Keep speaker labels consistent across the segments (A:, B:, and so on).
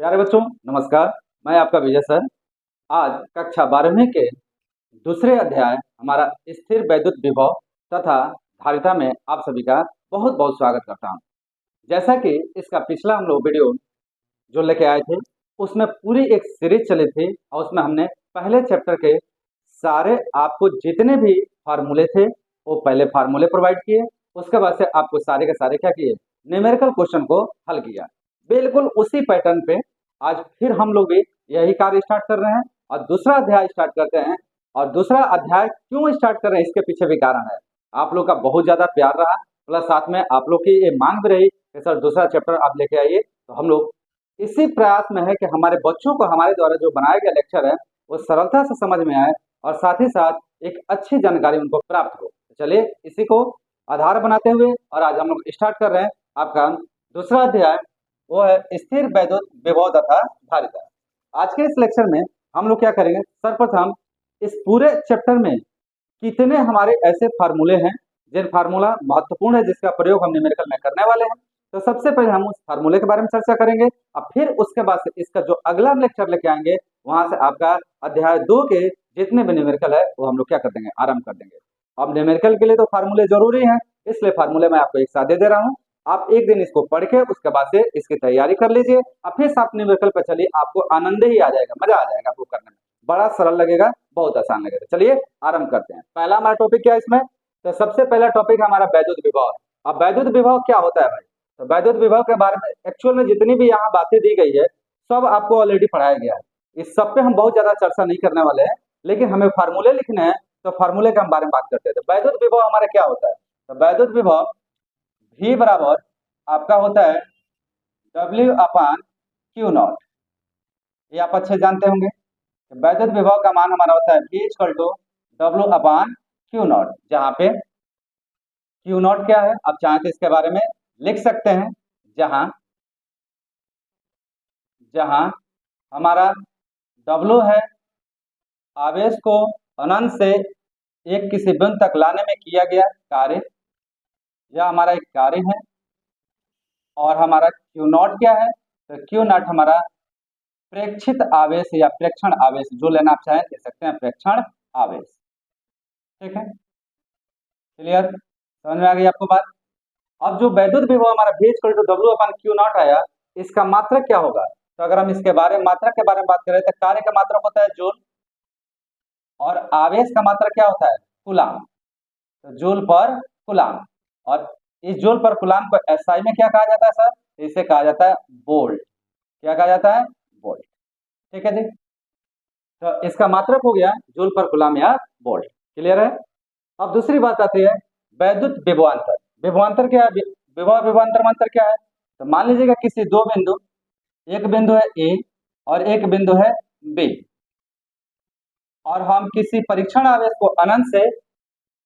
A: प्यारे बच्चों, नमस्कार। मैं आपका विजय सर। आज कक्षा 12वीं के दूसरे अध्याय हमारा स्थिर वैद्युत विभव तथा धारिता में आप सभी का बहुत बहुत स्वागत करता हूं। जैसा कि इसका पिछला हम लोग वीडियो जो लेके आए थे, उसमें पूरी एक सीरीज चली थी और उसमें हमने पहले चैप्टर के सारे आपको जितने भी फार्मूले थे वो पहले फार्मूले प्रोवाइड किए। उसके बाद से आपको सारे के सारे क्या किए, न्यूमेरिकल क्वेश्चन को हल किया। बिल्कुल उसी पैटर्न पे आज फिर हम लोग भी यही कार्य स्टार्ट कर रहे हैं और दूसरा अध्याय स्टार्ट करते हैं। और दूसरा अध्याय क्यों स्टार्ट कर रहे हैं, इसके पीछे भी कारण है। आप लोग का बहुत ज्यादा प्यार रहा, प्लस साथ में आप लोग की ये मांग भी रही कि सर दूसरा चैप्टर आप लेके आइए। तो हम लोग इसी प्रयास में है कि हमारे बच्चों को हमारे द्वारा जो बनाया गया लेक्चर है वो सरलता से समझ में आए और साथ ही साथ एक अच्छी जानकारी उनको प्राप्त हो। तो चलिए इसी को आधार बनाते हुए और आज हम लोग स्टार्ट कर रहे हैं आपका दूसरा अध्याय, वो है स्थिर वैद्युत विभव तथा धारिता। आज के इस लेक्चर में हम लोग क्या करेंगे, सर्वप्रथम इस पूरे चैप्टर में कितने हमारे ऐसे फार्मूले हैं जिन फार्मूला महत्वपूर्ण है जिसका प्रयोग हम न्यूमेरिकल में करने वाले हैं। तो सबसे पहले हम उस फार्मूले के बारे में चर्चा करेंगे और फिर उसके बाद से इसका जो अगला लेक्चर लेके आएंगे वहां से आपका अध्याय 2 के जितने भी न्यूमेरिकल है वो हम लोग क्या कर देंगे, आरंभ कर देंगे। अब न्यूमेरिकल के लिए तो फार्मूले जरूरी हैं, इसलिए फार्मूले मैं आपको एक साथ दे रहा हूँ। आप एक दिन इसको पढ़ के उसके बाद से इसकी तैयारी कर लीजिए और फिर आप न्यूमेरिकल पर चलिए, आपको आनंद ही आ जाएगा, मजा आ जाएगा आपको करने में। बड़ा सरल लगेगा, बहुत आसान लगेगा। चलिए आरंभ करते हैं। पहला हमारा टॉपिक क्या है इसमें, तो सबसे पहला टॉपिक हमारा वैद्युत विभव। अब वैद्युत विभव क्या होता है भाई, तो वैद्युत विभव के बारे में एक्चुअल में जितनी भी यहाँ बातें दी गई है सब आपको ऑलरेडी पढ़ाया गया है। इस सब पे हम बहुत ज्यादा चर्चा नहीं करने वाले हैं, लेकिन हमें फार्मूले लिखने हैं तो फार्मूले के हम बारे में बात करते हैं। तो वैद्युत विभव हमारा क्या होता है, तो वैद्युत विभव V बराबर आपका होता है W/Q0। ये आप अच्छे जानते होंगे। वैद्युत विभव का मान हमारा होता है V = W/Q0, जहाँ पे Q0 क्या है, आप चाहें तो इसके बारे में लिख सकते हैं। जहाँ जहाँ हमारा W है आवेश को अनंत से एक किसी बिंदु तक लाने में किया गया कार्य, यह हमारा एक कार्य है। और हमारा Q0 क्या है, तो Q0 हमारा प्रेक्षित आवेश या प्रेक्षण आवेश, जो लेना आप चाहें दे सकते हैं, प्रेक्षण आवेश। ठीक है, क्लियर, समझ में आ गई आपको बात। अब जो वैद्युत विभव हमारा V = W/Q0 आया, इसका मात्रक क्या होगा, तो अगर हम इसके बारे में मात्रक के बारे में बात करें तो कार्य का मात्रक होता है जूल और आवेश का मात्रक क्या होता है, कूलाम। तो जूल पर कूलाम, और इस जूल पर कूलाम को एसआई में क्या कहा जाता है सर, इसे कहा जाता है वोल्ट। क्या कहा जाता है, वोल्ट। ठीक है जी, तो इसका मात्रक हो गया जूल पर कूलाम या वोल्ट। क्लियर है। अब दूसरी बात आती है वैद्युत विभवांतर। विभवांतर क्या है, विभव विभवांतर में अंतर क्या है, तो मान लीजिएगा किसी दो बिंदु, एक बिंदु है ए और एक बिंदु है बी, और हम किसी परीक्षण आवेश को अनंत से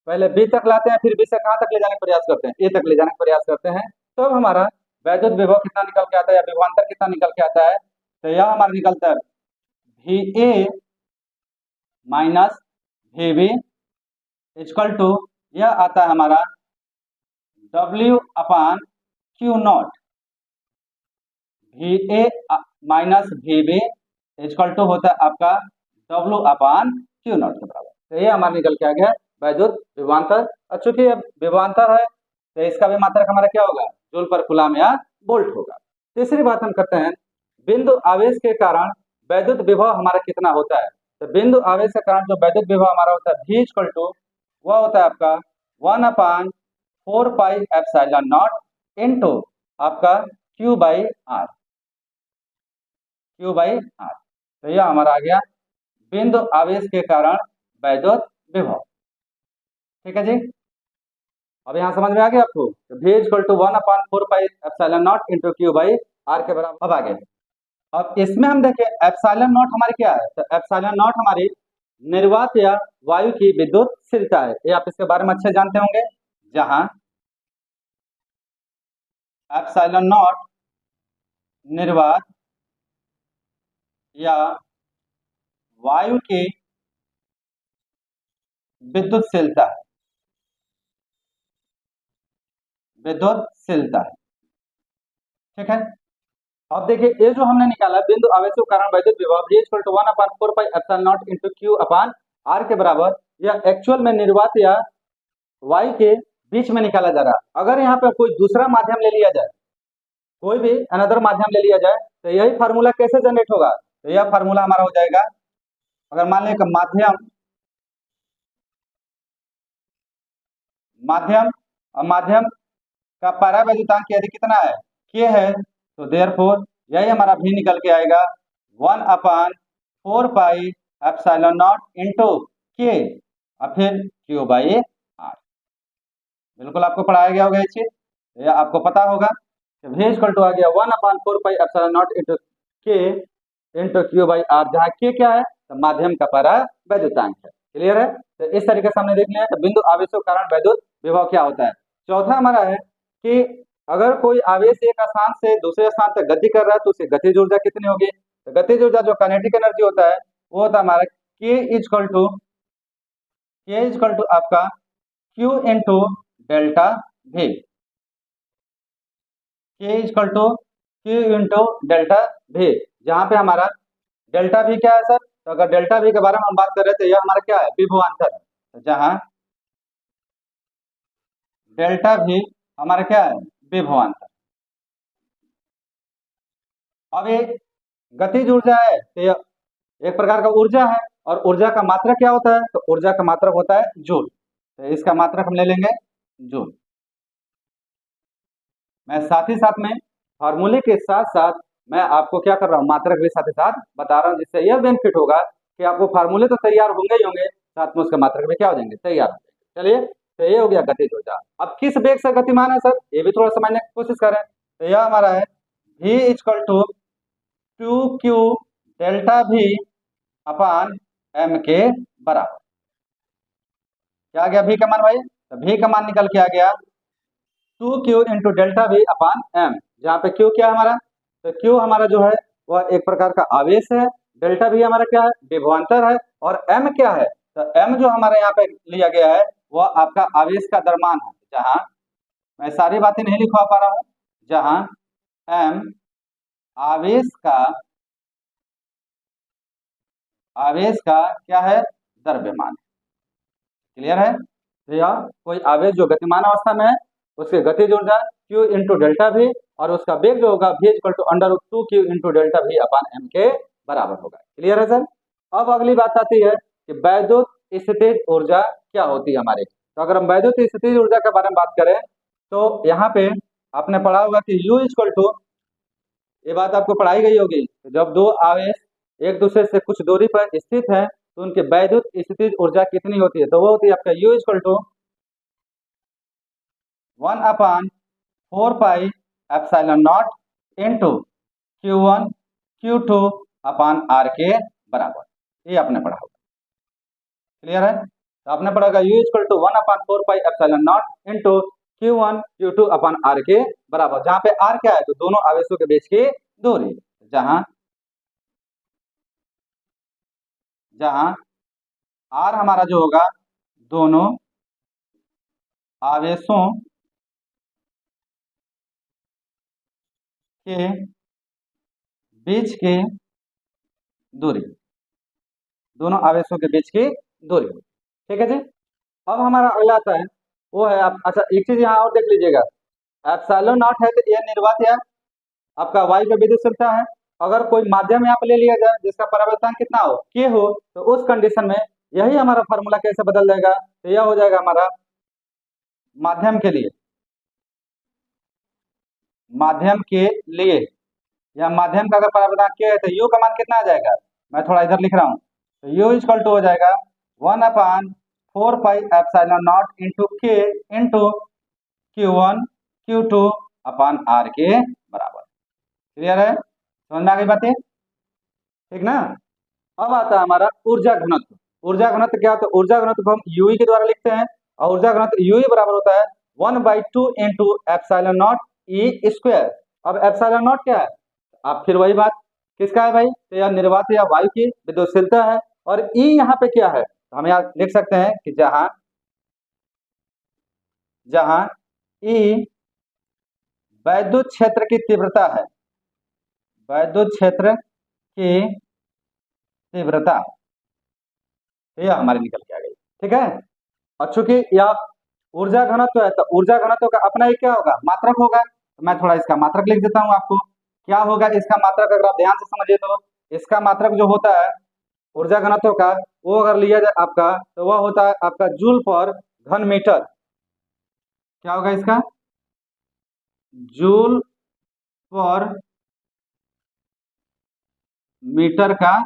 A: पहले बी तक लाते हैं, फिर बी से कहां तक ले जाने का प्रयास करते हैं, ए तक ले जाने का प्रयास करते हैं। तो अब हमारा वैद्युत विभव कितना निकल के आता है या विभवांतर कितना निकल के आता है, तो यह हमारा निकलता है VA minus VB equal to, यह आता है हमारा W/Q0। VA minus VB equal to होता है आपका W/Q0 के बराबर। तो ये हमारा निकल के आ गया वैद्युत विभवांतर। और चूंकि ये विभवांतर है तो इसका भी मात्रक हमारा क्या होगा, जूल पर कूलाम या वोल्ट होगा। तीसरी बात हम करते हैं बिंदु आवेश के कारण वैद्युत विभव हमारा कितना होता है, तो बिंदु आवेश के कारण जो वैद्युत विभव हमारा होता है V इक्वल टू, वह होता है आपका 1/4πε0 इंटू आपका Q/R। Q/R, तो यह हमारा आ गया बिंदु आवेश के कारण वैद्युत विभव। ठीक है जी, अब यहाँ समझ में आ गया आपको, तो V = 1/4πε0 इंटू Q/R के बराबर। अब आगे, अब इसमें हम देखें एप्सिलॉन नॉट हमारी क्या है, तो एप्सिलॉन नॉट हमारी निर्वात या वायु की विद्युतशीलता है। ये आप इसके बारे में अच्छे जानते होंगे। जहां एप्सिलॉन नॉट निर्वात या वायु की विद्युतशीलता है, विद्युतशीलता है। ठीक है, अब देखिए ये जो हमने निकाला बिंदु आवेशों के कारण वैद्युत विभव V equal to 1/4 pi epsilon naught into Q upon R के बराबर, यह एक्चुअल में निर्वात या वायु के बीच में निकाला जा रहा है। अगर यहाँ पे कोई दूसरा माध्यम ले लिया जाए, कोई भी अनदर माध्यम ले लिया जाए, तो यही फार्मूला कैसे जनरेट होगा? तो यह फार्मूला हमारा हो जाएगा, अगर मान लें कि माध्यम माध्यम माध्यम का परावैद्युतांक यदि कितना है, के है, तो देयरफॉर यही हमारा भी निकल के आएगा 1/4 पाई एप्सिलॉन नॉट इंटू के और फिर क्यू बाई आर। बिल्कुल आपको पढ़ाया गया होगा ये चीज, या आपको पता होगा कि v इक्वल टू आ गया 1/4 पाई एप्सिलॉन नॉट इंटू के इंटू क्यू बाई आर, जहाँ के क्या है, तो माध्यम का परावैद्युतांक है। क्लियर है? तो इस तरीके से हमने देख लिया तो बिंदु आवेशों के कारण वैद्युत विभव क्या होता है। चौथा हमारा है कि अगर कोई आवेश एक स्थान से दूसरे स्थान तक गति कर रहा है तो उसकी गतिज ऊर्जा कितनी होगी? तो गतिज ऊर्जा जो काइनेटिक एनर्जी होता है वो होता है हमारा के इक्वल टू आपका Q into delta V, K equal to Q into delta V, जहाँ पे हमारा डेल्टा भी क्या है सर? तो अगर डेल्टा भी के बारे में हम बात कर रहे थे, यह हमारा क्या है? विभवांतर, जहाँ डेल्टा भी हमारा क्या है? विभवांतर। अब ये गतिज ऊर्जा है तो यह एक प्रकार का ऊर्जा है, और ऊर्जा का मात्रक क्या होता है? तो ऊर्जा का मात्रक होता है जूल। तो इसका मात्रक हम ले लेंगे जूल। मैं साथ ही साथ में फार्मूले के साथ साथ मैं आपको क्या कर रहा हूँ, मात्रक भी साथ ही साथ बता रहा हूँ, जिससे यह बेनिफिट होगा कि आपको फार्मूले तो तैयार होंगे ही होंगे, साथ में उसके मात्रक भी क्या हो जाएंगे? तैयार हो जाएंगे। चलिए, तो ये हो गया गतिज ऊर्जा। अब किस वेग से गतिमान है सर, ये भी थोड़ा समझने की कोशिश करें। तो यह हमारा है v equal to 2q delta v upon m के बराबर। क्या आ गया v का मान भाई? तो v का मान निकल के आ गया 2q into delta v upon m, जहाँ पे q क्या है हमारा? तो q हमारा जो है वह एक प्रकार का आवेश है, डेल्टा v हमारा क्या है? विभवांतर है, और m क्या है? तो m जो हमारे यहाँ पे लिया गया है वह आपका आवेश का द्रव्यमान है, जहाँ मैं सारी बातें नहीं लिखवा पा रहा हूँ, जहाँ m आवेश का क्या है? द्रव्यमान। क्लियर है? तो यह कोई आवेश जो गतिमान अवस्था में है उसकी गतिज ऊर्जा q इंटू डेल्टा भी, और उसका वेग जो होगा v equal to under root 2q into delta V upon m के बराबर होगा। क्लियर है सर? अब अगली बात आती है कि वैद्युत स्थितिज ऊर्जा क्या होती है हमारे। तो अगर हम वैद्युत स्थितिज ऊर्जा के बारे में बात करें तो यहाँ पे आपने पढ़ा होगा कि u इक्वल टू, ये बात आपको पढ़ाई गई होगी, जब दो आवेश एक दूसरे से कुछ दूरी पर स्थित है तो उनकी वैद्युत स्थितिज ऊर्जा कितनी होती है? तो वो होती है आपका u equal to 1/4 pi epsilon naught into Q1 Q2 upon R के बराबर। ये आपने पढ़ा होगा। क्लियर है? तो आपने पढ़ा होगा u equal to 1/4 pi epsilon naught into Q1 Q2 upon R के बराबर, जहाँ पे R क्या है? तो दोनों आवेशों के बीच की दूरी, जहाँ R हमारा जो होगा दोनों आवेशों के बीच की दूरी, दोनों आवेशों के बीच की दूरी। ठीक है जी। अब हमारा अगला आता है वो है आप, अच्छा एक चीज यहाँ और देख लीजिएगा, एप्सिलॉन नॉट है तो यह निर्वात या आपका वायु का विद्युत है। अगर कोई माध्यम यहाँ पे ले लिया जाए जिसका परावर्तन कितना हो, के हो, तो उस कंडीशन में यही हमारा फॉर्मूला कैसे बदल जाएगा? तो यह हो जाएगा हमारा माध्यम के लिए या माध्यम का अगर परावर्तन के है तो यू का मान कितना आ जाएगा? मैं थोड़ा इधर लिख रहा हूँ, तो यू इक्वल टू हो जाएगा 1/4 पाई एप्सिलॉन नॉट इंटू के into Q1 Q2 upon R के बराबर। क्लियर है? समझ में आ गई बातें? ठीक ना? अब आता है हमारा ऊर्जा घनत्व। ऊर्जा घनत्व क्या होता है? ऊर्जा घनत्व को हम यूई के द्वारा लिखते हैं, और ऊर्जा घनत्व यूई बराबर होता है 1/2 into epsilon not E square. अब एप्सिलॉन नॉट क्या है? अब फिर वही बात, किसका है भाई? तो यह निर्वात या वायु की विद्युतशीलता है, और ई यहाँ पे क्या है? तो हम यहाँ लिख सकते हैं कि जहां ई वैद्युत क्षेत्र की तीव्रता है, वैद्युत क्षेत्र की तीव्रता, यह हमारी निकल के आ गई। ठीक है, और चूंकि यह ऊर्जा घनत्व है तो ऊर्जा घनत्व का अपना ही क्या होगा, मात्रक होगा। तो मैं थोड़ा इसका मात्रक लिख देता हूं आपको। क्या होगा इसका मात्रक, अगर आप ध्यान से समझिए तो इसका मात्रक जो होता है ऊर्जा घनत्व का, वो अगर लिया जाए आपका तो वह होता है आपका जूल पर घन मीटर। क्या होगा इसका, जूल पर मीटर का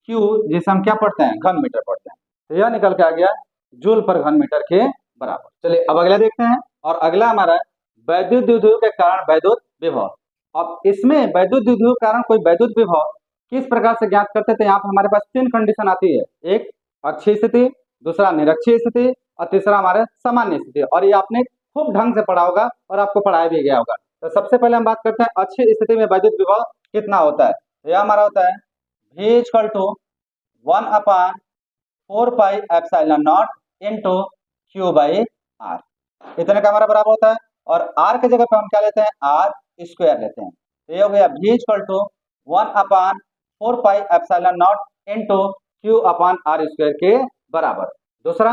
A: क्यू, जिसे हम क्या पढ़ते हैं, घन मीटर पढ़ते हैं। तो यह निकल के आ गया जूल पर घन मीटर के बराबर। चलिए अब अगला देखते हैं, और अगला हमारा वैद्युत द्विध्रुव के कारण वैद्युत विभव। अब इसमें वैद्युत द्विध्रुव के कारण कोई वैद्युत विभव किस प्रकार से ज्ञात करते थे। यहाँ पर हमारे पास तीन कंडीशन आती है, एक अक्षीय स्थिति, दूसरा निरक्षीय स्थिति, और तीसरा हमारे सामान्य स्थिति। और ये आपने खूब ढंग से पढ़ा होगा और आपको पढ़ाया भी गया होगा। तो सबसे पहले हम बात करते हैं अक्षीय स्थिति में वैद्युत विभव कितना होता है। तो यह हमारा होता है V equal to 1/4πε0 into q by r, इतने का हमारा बराबर होता है। और आर के जगह पे हम क्या लेते हैं, आर स्क्वायर लेते हैं। तो ये हो गया V equal to 1/4πε0 into Q upon r square के बराबर। दूसरा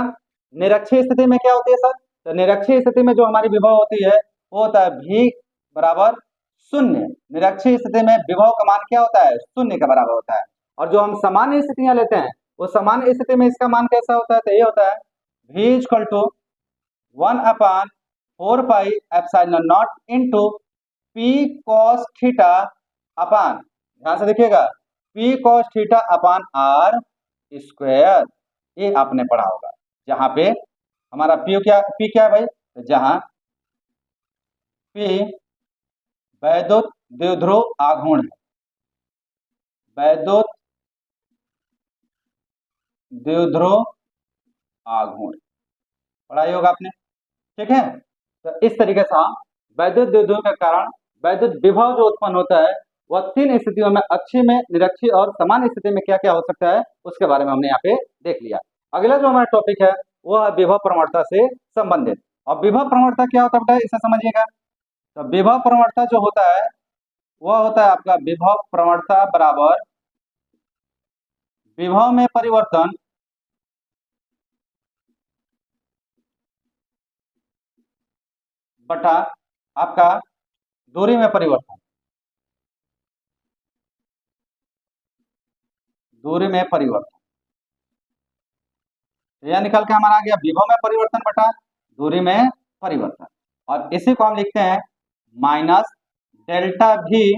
A: निरक्षीय स्थिति में क्या होती है सर, तो निरक्षीय स्थिति में जो हमारी विभव होती है वो होता है V बराबर शून्य। निरक्षीय स्थिति में विभव का मान क्या होता है, शून्य के बराबर होता है। और जो हम सामान्य स्थितियां लेते हैं वो सामान्य स्थिति में इसका मान कैसा होता है, तो ये होता है V equal to 1/4πε0 into p cos theta upon, ध्यान से देखिएगा, p cos theta upon r square. ये आपने पढ़ा होगा, जहां पे हमारा पी क्या है भाई, तो जहां पी वैद्युत द्विध्रुव आघूर्ण है, वैद्युत द्विध्रुव आघूर्ण पढ़ाई होगा आपने। ठीक है, तो इस तरीके से हम वैद्युत द्विध्रुव के कारण वैद्युत विभव जो उत्पन्न होता है वह तीन स्थितियों में, अक्षीय में, निरक्षीय और सामान्य स्थिति में क्या क्या हो सकता है उसके बारे में हमने यहाँ पे देख लिया। अगला जो हमारा टॉपिक है वो है विभव प्रवणता से संबंधित। और विभव प्रवणता क्या होता है बेटा, इसे समझिएगा। तो विभव प्रवणता जो होता है वह होता है आपका विभव प्रवणता बराबर विभव में परिवर्तन बटा आपका दूरी में परिवर्तन, दूरी में परिवर्तन। यह निकल के हमारा आ गया विभव में परिवर्तन बटा दूरी में परिवर्तन। और इसी को हम लिखते हैं minus delta V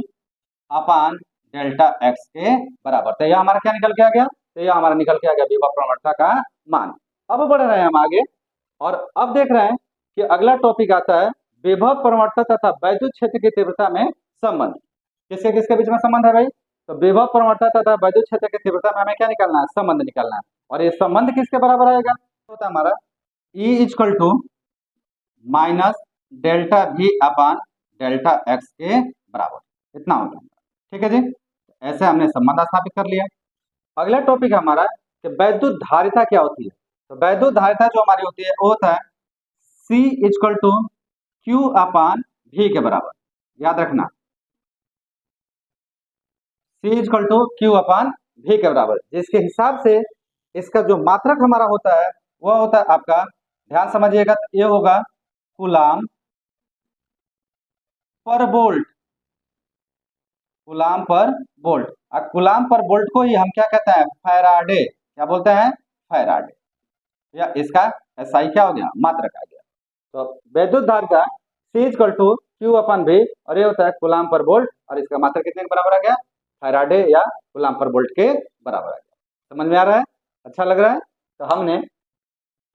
A: upon delta x के बराबर। तो यह हमारा क्या निकल के आ गया, तो यह हमारा निकल के आ गया विभव प्रवणता का मान। अब बढ़ रहे हैं हम आगे, और अब देख रहे हैं कि अगला टॉपिक आता है विभव प्रवणता तथा वैद्युत क्षेत्र की तीव्रता में संबंध। किसके किसके बीच में संबंध है भाई, तो विभव प्रवणता तथा वैद्युत क्षेत्र की तीव्रता में हमें क्या निकालना है, संबंध निकालना है। और ये संबंध किसके बराबर आएगा, होता है हमारा E equal to minus delta V upon delta x के बराबर, इतना हो गया। ठीक है जी, ऐसे हमने संबंध स्थापित कर लिया। अगला टॉपिक हमारा कि वैद्युत धारिता क्या होती है। तो वैद्युत धारिता जो हमारी होती है वो होता है C equal to Q upon V के बराबर, याद रखना, C equal to Q upon V के बराबर, जिसके हिसाब से इसका जो मात्रक हमारा होता है वह होता है आपका, ध्यान समझिएगा, ये होगा कूलाम पर वोल्ट, कूलाम पर वोल्ट। और कूलाम पर वोल्ट को ही हम क्या कहते हैं, फैराडे, क्या बोलते हैं, फैराडे। या इसका SI क्या हो गया, मात्रक आ गया। तो वैद्युत धारिता C equal to Q upon V, और ये होता है कूलाम पर वोल्ट, और इसका मात्रक कितने के बराबर आ गया, फैराडे या कूलाम पर वोल्ट के बराबर आ गया। समझ में आ रहा है, अच्छा लग रहा है। तो हमने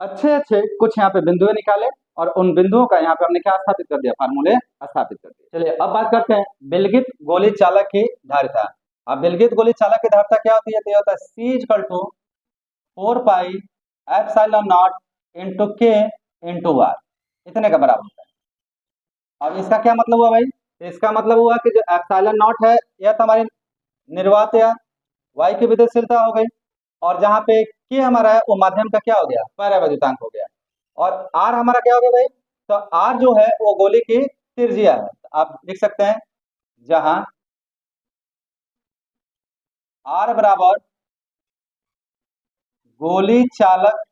A: अच्छे अच्छे कुछ यहाँ पे बिंदुएं निकाले, और उन बिंदुओं का यहाँ पे हमने क्या स्थापित कर दिया, फार्मूले स्थापित कर दिए। चलिए अब बात करते हैं विलगित गोली चालक की धारिता। अब विलगित गोली चालक की धारिता क्या होती है, तो ये होता है C equal to 4πε0 into K into R, इतने का बराबर होता है। अब इसका क्या मतलब हुआ भाई, इसका मतलब हुआ कि जो ε0 है यह तो हमारी निर्वात या वायु की विद्युतशीलता हो गई, और जहाँ पे के हमारा है वो माध्यम का क्या हो गया, परावैद्युतांक हो गया। और आर हमारा क्या हो गया भाई, तो आर जो है वो गोली की त्रिज्या है। आप लिख सकते हैं जहां आर बराबर गोली चालक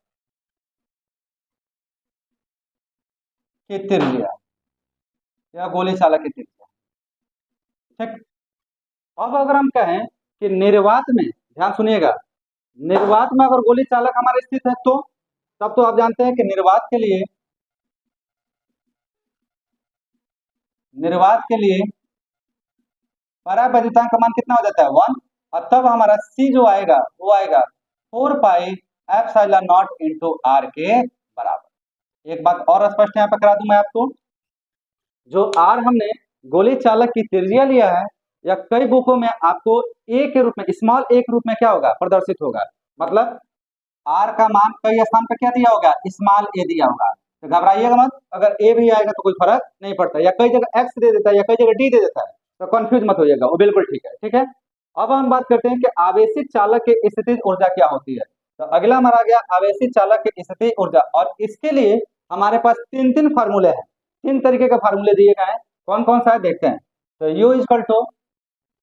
A: की त्रिज्या या गोली चालक की त्रिज्या। ठीक। अब अगर हम कहें कि निर्वात में, ध्यान सुनिएगा, निर्वात में अगर गोली चालक हमारे स्थित है तो तब तो आप जानते हैं कि निर्वात के लिए परावैद्युतांक का मान कितना हो जाता है 1, और तब हमारा सी जो आएगा वो आएगा 4 pi epsilon naught into are के बराबर। एक बात और स्पष्ट यहाँ पर करा दूं मैं आपको, जो आर हमने गोली चालक की त्रिज्या लिया है, या कई बुकों में आपको ए के रूप में, स्मॉल ए के रूप में क्या होगा, प्रदर्शित होगा। मतलब आर का मान कई स्थान पर क्या दिया होगा, स्मॉल ए दिया होगा। तो घबराइएगा मत, अगर ए भी आएगा तो कोई फर्क नहीं पड़ता, या कई जगह एक्स दे देता है या कई जगह डी दे देता है, तो कंफ्यूज मत होइएगा, वो बिल्कुल ठीक है। ठीक है। अब हम बात करते हैं कि आवेशित चालक की स्थितिज ऊर्जा क्या होती है। तो अगला हमारा आ गया आवेशित चालक की स्थितिज ऊर्जा, और इसके लिए हमारे पास तीन तीन फार्मूले हैं, तीन तरीके के फार्मूले दिए गए हैं। कौन कौन सा है देखते हैं। तो यू इजकल टू,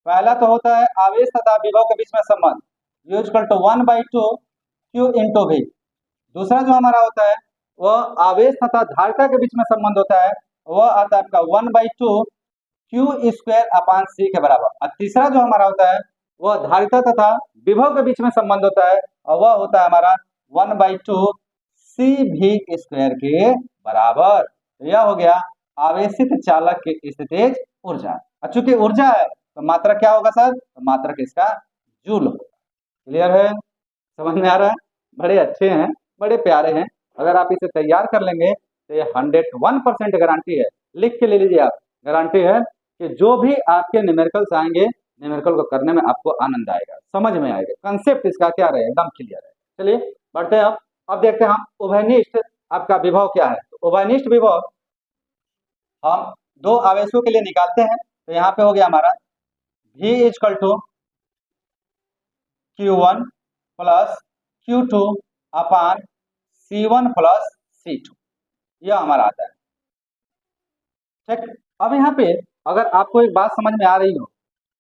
A: पहला तो होता है आवेश तथा विभव के बीच में संबंध, U equal to 1/2 Q into V. दूसरा जो हमारा होता है वह आवेश तथा धारिता के बीच में संबंध होता है, वह आता है आपका 1/2 क्यू स्क्वायर अपान सी के बराबर। और तीसरा जो हमारा होता है वह धारिता तथा विभव के बीच में संबंध होता है, और वह होता है हमारा 1/2 सी भी स्क्वायर के बराबर। तो यह हो गया आवेशित चालक की स्थितिज ऊर्जा। और चूंकि ऊर्जा है तो मात्रक क्या होगा सर, तो मात्रक इसका जूल होगा। क्लियर है, समझ में आ रहा है। बड़े अच्छे हैं, बड़े प्यारे हैं। अगर आप इसे तैयार कर लेंगे तो ये 101% गारंटी है, लिख के ले लीजिए आप, गारंटी है कि जो भी आपके न्यूमेरिकल्स आएंगे, न्यूमेरिकल को करने में आपको आनंद आएगा, समझ में आएगा, कंसेप्ट इसका क्या रहे, एकदम क्लियर है। चलिए बढ़ते हैं। अब देखते हैं हम उभयनिष्ठ आपका विभव क्या है। तो उभयनिष्ठ विभव हम दो आवेशों के लिए निकालते हैं। तो यहाँ पे हो गया हमारा V equal to Q1 plus Q2 upon C1 plus C2, यह हमारा आता है। ठीक। अब यहाँ पे अगर आपको एक बात समझ में आ रही हो,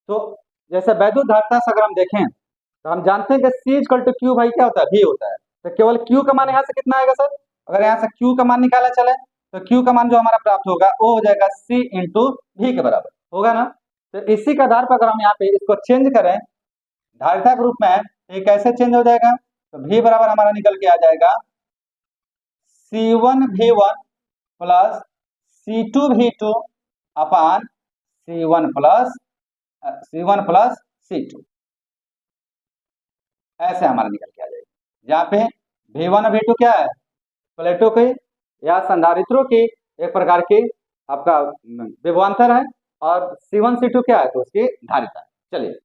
A: तो जैसे वैद्युत धारिता से अगर हम देखें तो हम जानते हैं कि C इजकल टू Q भाई क्या होता है, V होता है। तो केवल Q का मान यहाँ से कितना आएगा सर, अगर यहाँ से Q का मान निकाला चले तो Q का मान जो हमारा प्राप्त होगा वो हो जाएगा C इंटू V के बराबर होगा ना। तो इसी के आधार पर अगर हम यहाँ पे इसको चेंज करें धारिता के रूप में, ये कैसे चेंज हो जाएगा, तो V बराबर हमारा निकल के आ जाएगा C1V1 प्लस C2V2 अपान C1 प्लस C2, ऐसे हमारा निकल के आ जाएगा। जहाँ पे V1 और V2 क्या है, प्लेटों की या संधारित्रों की एक प्रकार की आपका विभवांतर है, और C1 C2 क्या है, तो उसकी धारिता है। चलिए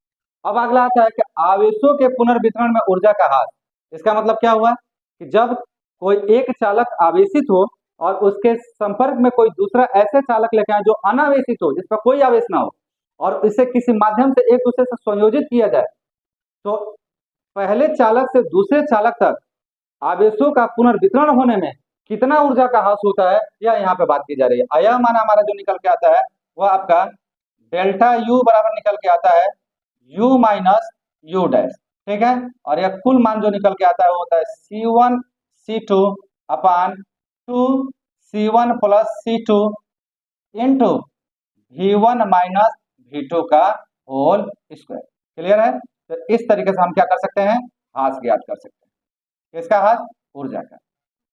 A: अब अगला आता है कि आवेशों के पुनर्वितरण में ऊर्जा का ह्रास। इसका मतलब क्या हुआ कि जब कोई एक चालक आवेशित हो और उसके संपर्क में कोई दूसरा ऐसे चालक लेके आए जो अनावेशित हो, जिस पर कोई आवेश ना हो, और इसे किसी माध्यम से एक दूसरे से संयोजित किया जाए, तो पहले चालक से दूसरे चालक तक आवेशों का पुनर्वितरण होने में कितना ऊर्जा का ह्रास होता है, यह यहाँ पे बात की जा रही है। यह मान हमारा जो निकल के आता है वह आपका डेल्टा यू बराबर निकल के आता है U माइनस यू डैश। ठीक है। और यह कुल मान जो निकल के आता है वो होता है C1 C2 अपान 2 C1 plus C2 into V1 minus V2 का होल स्क्वायर। क्लियर है। तो इस तरीके से हम क्या कर सकते हैं, ह्रास ज्ञात कर सकते हैं। किसका ह्रास, ऊर्जा का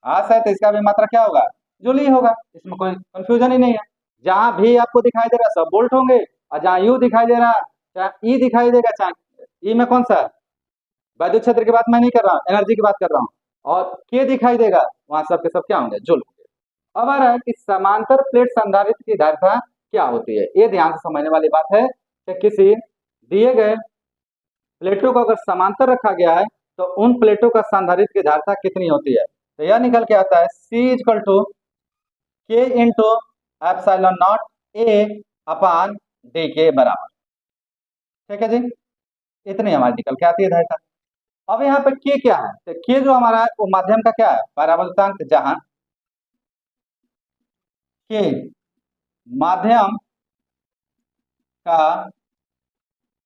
A: ह्रास है, तो इसका भी मात्रा क्या होगा, जूल ही होगा, इसमें कोई कंफ्यूजन ही नहीं है। जहां भी आपको दिखाई दे रहा है सब वोल्ट होंगे, और जहां यू दिखाई दे रहा है, चाहे ई दिखाई देगा, चाहे ई में कौन सा है, वैद्युत क्षेत्र की बात मैं नहीं कर रहा हूँ, एनर्जी की बात कर रहा हूँ, और के दिखाई देगा, वहां सब के सब क्या होंगे, जूल होंगे। अब आ रहा है कि समांतर प्लेट संधारित्र की धारिता क्या होती है। ये ध्यान से समझने वाली बात है कि किसी दिए गए प्लेटों को अगर समांतर रखा गया है तो उन प्लेटों का संधारित्र की धारिता कितनी होती है। तो यह निकल के आता है C equal to K into epsilon naught A upon D के बराबर। ठीक है जी, इतनी हमारी निकल के आती है धारिता। अब यहाँ पे K क्या है, तो K जो हमारा है वो माध्यम का क्या है, परावर्तनांक, जहां K माध्यम का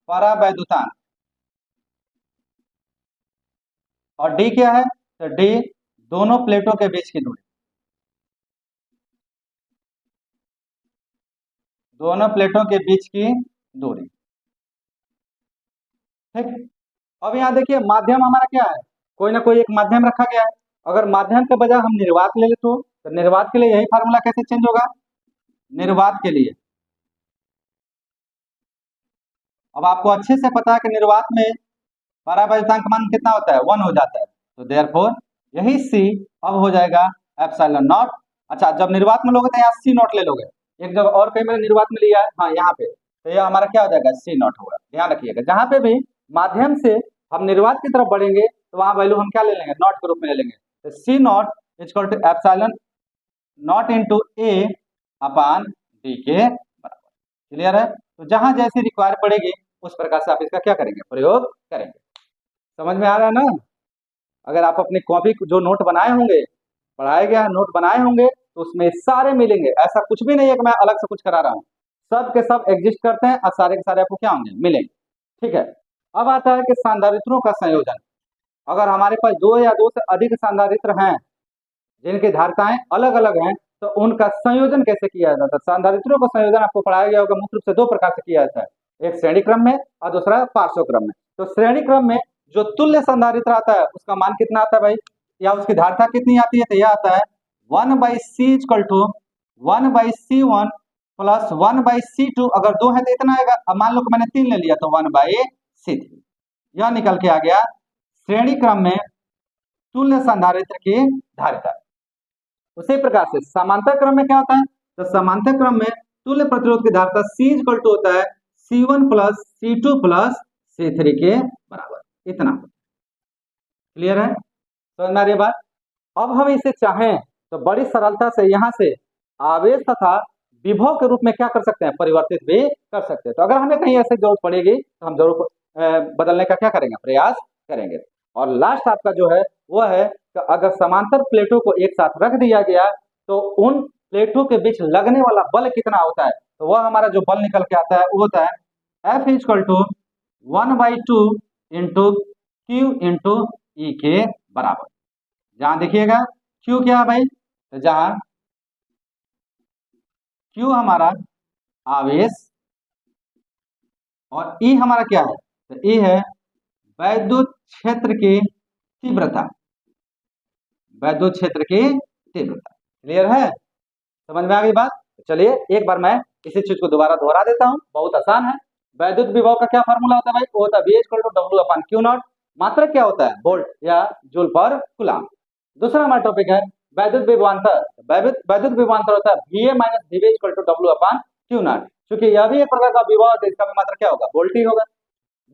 A: परावैद्युतांक और डी क्या है, तो डी दोनों प्लेटों के बीच की दूरी, दोनों प्लेटों के बीच की दूरी। ठीक। अब यहाँ देखिए माध्यम हमारा क्या है, कोई ना कोई एक माध्यम रखा गया है। अगर माध्यम के बजाय हम निर्वात ले ले तो निर्वात के लिए यही फार्मूला कैसे चेंज होगा, निर्वात के लिए अब आपको अच्छे से पता है कि निर्वात में परावैद्युतांक मान कितना होता है, 1 हो जाता है। तो देयरफॉर यही सी अब हो जाएगा एप्सिलॉन नॉट। अच्छा, जब निर्वात में लोगे तो यहाँ सी नॉट ले लोगे, एक जगह और कहीं मैंने निर्वात में लिया है, हाँ यहाँ पे, तो यह हमारा क्या हो जाएगा, सी नॉट होगा। ध्यान रखिएगा जहां पे भी माध्यम से हम निर्वात की तरफ बढ़ेंगे तो वहां वैल्यू हम क्या ले लेंगे, नॉट के रूप में ले लेंगे। तो C naught equal to epsilon naught into A upon D के बराबर। क्लियर है। तो जहां जैसी रिक्वायर पड़ेगी उस प्रकार से आप इसका क्या करेंगे, प्रयोग करेंगे। समझ में आ रहा है ना। अगर आप अपनी कॉपी जो नोट बनाए होंगे, पढ़ाया गया नोट बनाए होंगे, तो उसमें सारे मिलेंगे। ऐसा कुछ भी नहीं है कि मैं अलग से कुछ करा रहा हूँ, सब के सब एग्जिस्ट करते हैं और सारे के सारे आपको क्या होंगे, मिलेंगे। ठीक है। अब आता है कि सांधारित्रों का संयोजन। अगर हमारे पास दो या दो से अधिक सांधारित्र हैं जिनकी धारिताएं अलग अलग हैं, तो उनका संयोजन कैसे किया जाता है। सांधारित्रों का संयोजन आपको पढ़ाया गया होगा, मुख्य रूप से दो प्रकार से किया जाता है, एक श्रेणी क्रम में और दूसरा पार्श्व क्रम में। तो श्रेणी क्रम में जो तुल्य संधारित्र आता है उसका मान कितना आता है भाई, या उसकी धारिता कितनी आती है, तो यह आता है 1/c equal to 1/c1 plus 1/c2। अगर दो है तो इतना आएगा, अब मान लो कि मैंने 3 ले लिया तो 1/c3। यह निकल के आ गया श्रेणी क्रम में तुल्य संधारित्र की धारिता। उसी प्रकार से समांतर क्रम में क्या होता है, तो समांतर क्रम में तुल्य प्रतिरोध की धारिता C इक्वल टू होता है C1 plus C2 plus C3 के बराबर। इतना क्लियर है, समझ में आ रही है बात। अब हम इसे चाहें तो बड़ी सरलता से यहाँ से आवेश तथा विभव के रूप में क्या कर सकते हैं, परिवर्तित भी कर सकते हैं। तो अगर हमें कहीं ऐसे जरूरत पड़ेगी तो हम जरूर बदलने का क्या करेंगे, प्रयास करेंगे। और लास्ट आपका जो है वह है कि अगर समांतर प्लेटों को एक साथ रख दिया गया तो उन प्लेटों के बीच लगने वाला बल कितना होता है, तो वह हमारा जो बल निकल के आता है वो होता है F equal to 1/2 into Q into E के बराबर। जहां देखिएगा क्यू क्या है भाई, तो जहां क्यू हमारा आवेश और ई हमारा क्या है, तो ई है वैद्युत क्षेत्र की तीव्रता, वैद्युत क्षेत्र की तीव्रता। क्लियर है, समझ में आ गई बात। चलिए एक बार मैं इसी चीज को दोबारा दोहरा देता हूं, बहुत आसान है। वैद्युत विभव का क्या फार्मूला होता है भाई, वो होता है V equal to W upon Q naught. मात्रक क्या होता है, वोल्ट या जूल पर कूलम। दूसरा हमारा टॉपिक है वैद्युत विभवांतर। वैद्युत विभवांतर होता है VA minus VB equal to W upon Q naught. क्योंकि यह भी एक प्रकार का विभव है, इसका भी मात्रक क्या होगा, वोल्ट ही होगा।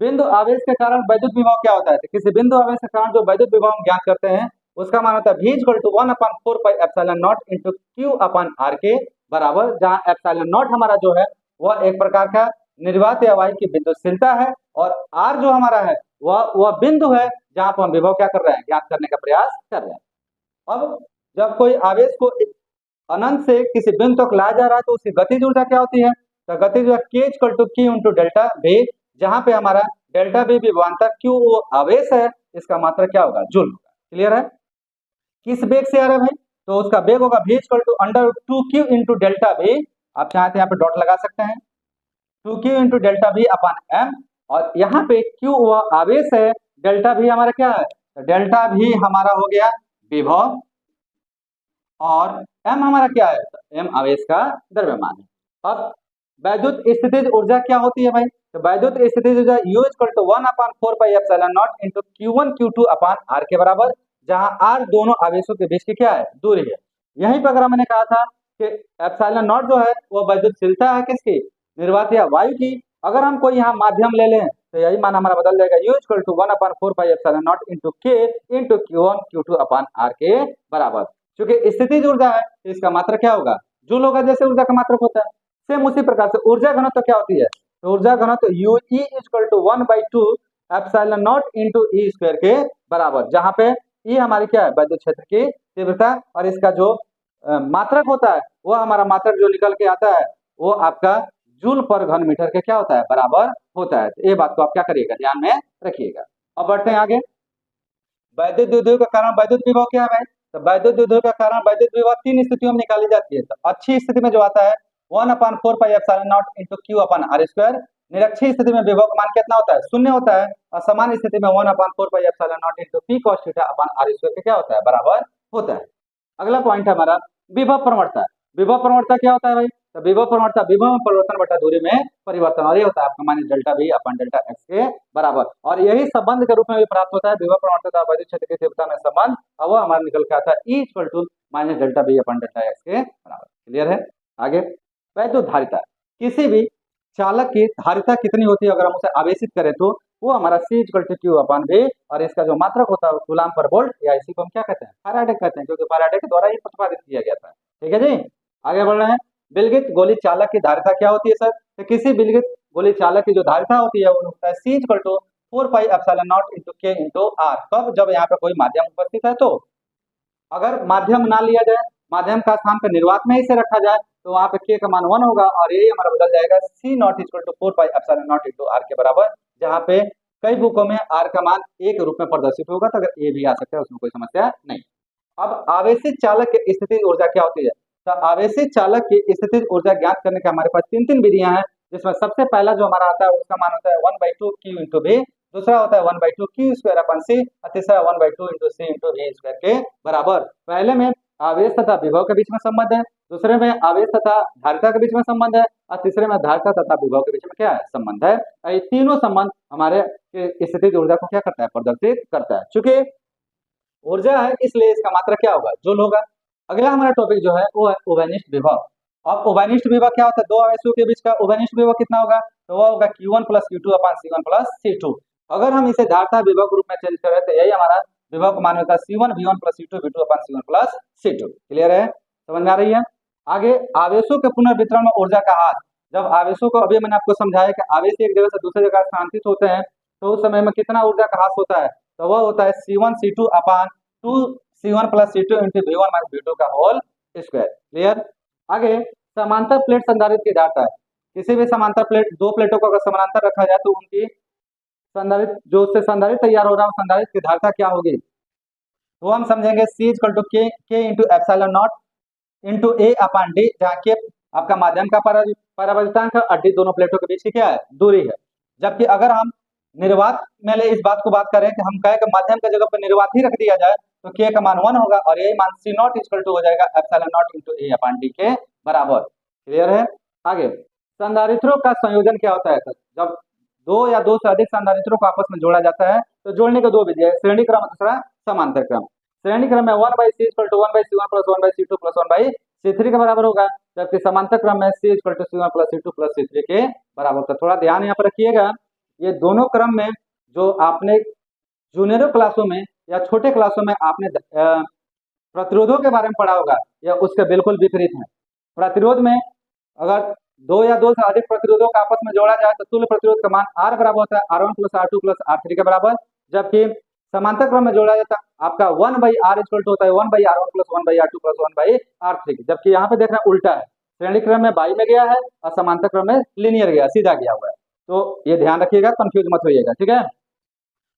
A: बिंदु आवेश के कारण वैद्युत विभव क्या होता है, तो किसी बिंदु आवेश के कारण जो वैद्युत विभव हम ज्ञात करते हैं उसका मान होता है V equal to 1/4 pi epsilon naught into Q upon R के बराबर। जहां एप्सिलॉन नॉट हमारा जो है वह एक प्रकार का निर्वात या वायु की विद्युतशीलता है, और आर जो हमारा है वह बिंदु है जहां पर हम विभव क्या कर रहे हैं, ज्ञात करने का प्रयास कर रहे हैं। अब जब कोई आवेश को अनंत से किसी बिंदु तक लाया जा रहा है तो उसकी गतिज ऊर्जा क्या होती है, तो गतिज ऊर्जा K equal to Q into delta V, जहां पे हमारा डेल्टा V विभवांतर Q वो आवेश है, इसका मात्रा क्या होगा, जूल होगा। क्लियर है। किस वेग से आ रहा है भाई, तो उसका वेग होगा V equal to √2Q into delta V। आप चाहे तो यहाँ पे डॉट लगा सकते हैं, 2Q into delta V upon M। और यहाँ पे Q वह आवेश है, डेल्टा V हमारा क्या है, तो डेल्टा V हमारा हो गया विभव, और M हमारा क्या है, तो M आवेश का द्रव्यमान है। अब वैद्युत स्थितिज ऊर्जा क्या होती है भाई, तो वैद्युत स्थितिज ऊर्जा U equal to 1/4 pi epsilon naught into Q1 Q2 upon R के बराबर, जहां R दोनों आवेशों के बीच की क्या है, दूरी है। यहीं पर अगर मैंने कहा था कि एप्सिलॉन नॉट जो है वो वैद्युतशीलता है किसकी, निर्वात या वायु की। अगर हम कोई यहाँ माध्यम ले लें तो यही मान हमारा बदल जाएगा U equal to 1/4 pi epsilon naught into K into Q1 Q2 upon R के बराबर। क्योंकि स्थितिज ऊर्जा है तो इसका मात्रा क्या होगा, जूल होगा, जैसे ऊर्जा का मात्रक होता है। सेम उसी प्रकार से ऊर्जा घनत्व क्या होती है, तो ऊर्जा घनत्व UE equal to 1/2 epsilon naught into E square के बराबर, जहां पे ई हमारी क्या है, वैद्युत क्षेत्र की तीव्रता, और इसका जो मात्रक होता है वह हमारा मात्रक जो निकल के आता है वो आपका जूल पर घन मीटर के क्या होता है, बराबर होता है। तो ये बात को आप क्या करिएगा, ध्यान में रखिएगा। अब बढ़ते हैं आगे। वैद्युत द्विध्रुव का कारण वैद्युत विभव क्या है? तो वैद्युत द्विध्रुव का कारण वैद्युत विभव 3 स्थितियों में निकाली जाती है। तो अच्छी स्थिति में जो आता है 1/4πε0 into q upon r square. निरक्षी स्थिति में विभव का मान कितना होता है? शून्य होता है। और समान स्थिति में 1/4πε0 into p cos theta upon r square क्या होता है? बराबर होता है। अगला पॉइंट है हमारा विभव प्रवणता। विभव प्रवणता क्या होता है भाई? तो विभव प्रवणता विभव में परिवर्तन बटा दूरी में परिवर्तन, और ये होता है आपका minus delta V upon delta X के बराबर। और यही संबंध के रूप में भी प्राप्त होता है विभव प्रवणता और वैद्युत क्षेत्र की तीव्रता में संबंध, और वो हमारा निकल के आता है E equal to minus delta V upon delta X के बराबर। क्लियर है? आगे वैद्युत धारिता, किसी भी चालक की धारिता कितनी होती है अगर हम उसे आवेशित करें तो वो हमारा C इक्वल टू क्यू अपन भी, और इसका जो मात्रक होता है कूलाम पर वोल्ट, या इसी को हम क्या कहते हैं? फैराडे कहते हैं, क्योंकि फैराडे के द्वारा ही प्रतिपादित किया गया था। ठीक है जी, आगे बढ़ रहे हैं। विलगित गोली चालक की धारिता क्या होती है सर? तो किसी विलगित गोली चालक की जो धारिता होती है वो होता है C इक्वल टू 4πε0 इंटू के इंटू आर। कब? जब यहाँ पे कोई माध्यम उपस्थित है। तो अगर माध्यम ना लिया जाए, माध्यम का स्थान पर निर्वात में ही से रखा जाए, तो वहां पे के का मान 1 होगा, और यही हमारा बदल जाएगा C naught equal to 4πε0 into are के बराबर, जहाँ पे कई बुकों में आर का मान एक रूप में प्रदर्शित होगा, तो अगर ए भी आ सकता है उसमें कोई समस्या नहीं। अब आवेशित चालक की स्थिति ऊर्जा क्या होती है? तो आवेशित चालक की स्थिति ऊर्जा ज्ञात करने के हमारे पास तीन विधियां हैं, जिसमें सबसे पहला जो हमारा आता है उसका मान होता है 1/2 क्यू इंटू वी, दूसरा होता है 1/2 क्यू स्क्वायर अपन सी, और तीसरा 1/2 into C into V square के बराबर। पहले में आवेश तथा विभव के बीच में संबंध है, दूसरे में आवेश तथा धारिता के बीच में संबंध है, और तीसरे में धारिता तथा विभव के बीच में क्या है? संबंध है। ये तीनों संबंध हमारे स्थितिज ऊर्जा को क्या करता है? प्रदर्शित करता है। चूंकि ऊर्जा है इसलिए इसका मात्रा क्या होगा? जूल होगा। अगला हमारा टॉपिक जो है वो है उभयनिष्ठ विभव। अब उभयनिष्ठ विभव क्या होता है? दो आवेशों के बीच का उभयनिष्ठ विभव कितना होगा? तो वो होगा Q1 प्लस Q2 अपन C1 प्लस C2। अगर हम इसे धारिता विभव के रूप में चेंज करें तो यही हमारा विभव का मान होता है C1 V1 plus C2 V2 अपन C1 प्लस C2। क्लियर है? समझ में आ रही है? आगे आवेशों के पुनर्वितरण में ऊर्जा का हाथ। जब आवेशों को, अभी मैंने आपको समझाया कि आवेश एक जगह से दूसरी जगह स्थानांतरित होते हैं तो उस समय में कितना ऊर्जा का हाथ होता है? तो वह होता है C1 C2 अपन 2 C1 plus C2 into V1 minus V2 का होल स्क्वायर। क्लियर? आगे समांतर प्लेट संधारित्र की धारिता है। किसी भी समांतर प्लेट, दो प्लेटों को अगर समानांतर रखा जाए तो उनकी संधारित्र, जो उससे संधारित्र तैयार हो रहा है संधारित्र की धारिता क्या होगी? तो हम समझेंगे C इक्वल टू के इंटू एप्सिलॉन नॉट इंटू ए अपन डी, जहाँ के आपका माध्यम का परावर्तनांक और डी दोनों प्लेटों के बीच की क्या है? दूरी है। जबकि अगर हम निर्वात में इस बात को बात करें कि हम कहें कि माध्यम की जगह पर निर्वात ही रख दिया जाए तो के का मान 1 होगा, और यही मान C नॉट इक्वल टू हो जाएगा एप्सिलॉन नॉट इंटू ए अपन डी के बराबर। क्लियर है? आगे संधारित्रों का संयोजन क्या होता है? जब दो या दो से अधिक संधारित्रों को आपस में जोड़ा जाता है तो जोड़ने के दो विधि है, श्रेणी क्रम, दूसरा समांतर क्रम। श्रेणी क्रम में 1/C equal to 1/C1 plus 1/C2 plus 1/C3 के बराबर होगा, जबकि समांतर क्रम में C equal to C1 plus C2 plus C3 के बराबर। तो थोड़ा ध्यान यहाँ पर रखिएगा, ये दोनों क्रम में जो आपने जूनियर क्लासों में या छोटे क्लासों में आपने प्रतिरोधों के बारे में पढ़ा होगा, या उसके बिल्कुल विपरीत है। प्रतिरोध में अगर दो या दो से अधिक प्रतिरोधों का आपस में जोड़ा जाए तो तुल्य प्रतिरोध का मान R बराबर होता है R1 plus R2 plus R3 के बराबर, जबकि समांतर क्रम में जोड़ा जाता है आपका 1/R इक्वल टू होता है 1/R1 plus 1/R2 plus 1/R3, जबकि यहाँ पे देखना उल्टा है, श्रेणी क्रम में बाई में गया है और समांतर क्रम में लीनियर गया, सीधा गया हुआ है। तो ये ध्यान रखिएगा, कंफ्यूज मत होइएगा। ठीक है?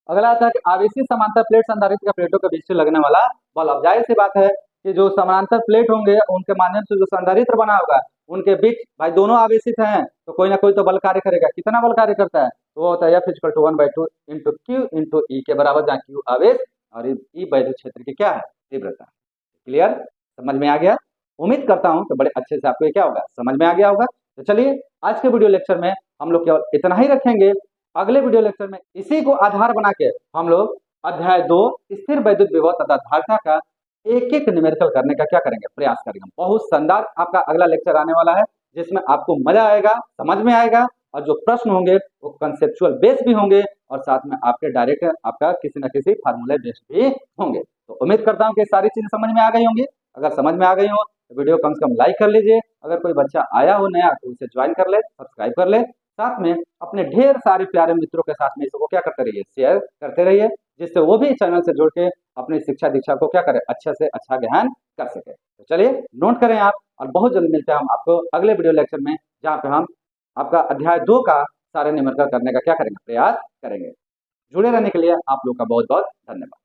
A: अगला आता है कि आवेशित समांतर प्लेट संधारित्र का प्लेटों के बीच से लगने वाला बल। अब जाहिर सी बात है कि जो समानांतर प्लेट होंगे उनके माध्यम से जो संधारित्र बना होगा उनके बीच भाई दोनों आवेशित हैं तो कोई ना कोई तो बल कार्य करेगा। कितना बल कार्य करता है? तो वो होता है F equal to 1/2 into Q into E के बराबर, जहाँ क्यू आवेश और ई वैद्युत क्षेत्र की क्या है? तीव्रता। क्लियर? समझ में आ गया? उम्मीद करता हूँ कि बड़े अच्छे से आपको क्या होगा? समझ में आ गया होगा। तो चलिए आज के वीडियो लेक्चर में हम लोग केवल इतना ही रखेंगे। अगले वीडियो लेक्चर में इसी को आधार बना के हम लोग अध्याय 2 स्थिर वैद्युत विभव तथा धारिता का एक एक न्यूमेरिकल करने का क्या करेंगे? प्रयास करेंगे। बहुत शानदार आपका अगला लेक्चर आने वाला है, जिसमें आपको मजा आएगा, समझ में आएगा, और जो प्रश्न होंगे वो कंसेप्चुअल बेस भी होंगे, और साथ में आपके डायरेक्ट आपका किसी न किसी फार्मूले बेस्ड भी होंगे। तो उम्मीद करता हूँ कि सारी चीजें समझ में आ गई होंगी। अगर समझ में आ गई हो तो वीडियो कम से कम लाइक कर लीजिए। अगर कोई बच्चा आया हो नया तो उसे ज्वाइन कर ले, सब्सक्राइब कर ले, साथ में अपने ढेर सारे प्यारे मित्रों के साथ में इसको क्या करते रहिए? शेयर करते रहिए, जिससे वो भी चैनल से जुड़ के अपनी शिक्षा दीक्षा को क्या करें? अच्छे से अच्छा ज्ञान कर सके। तो चलिए नोट करें आप, और बहुत जल्द मिलते हैं हम आपको अगले वीडियो लेक्चर में, जहाँ पे हम आपका अध्याय 2 का सारे न्यूमेरिकल करने का क्या करेंगे? प्रयास करेंगे। जुड़े रहने के लिए आप लोग का बहुत बहुत धन्यवाद।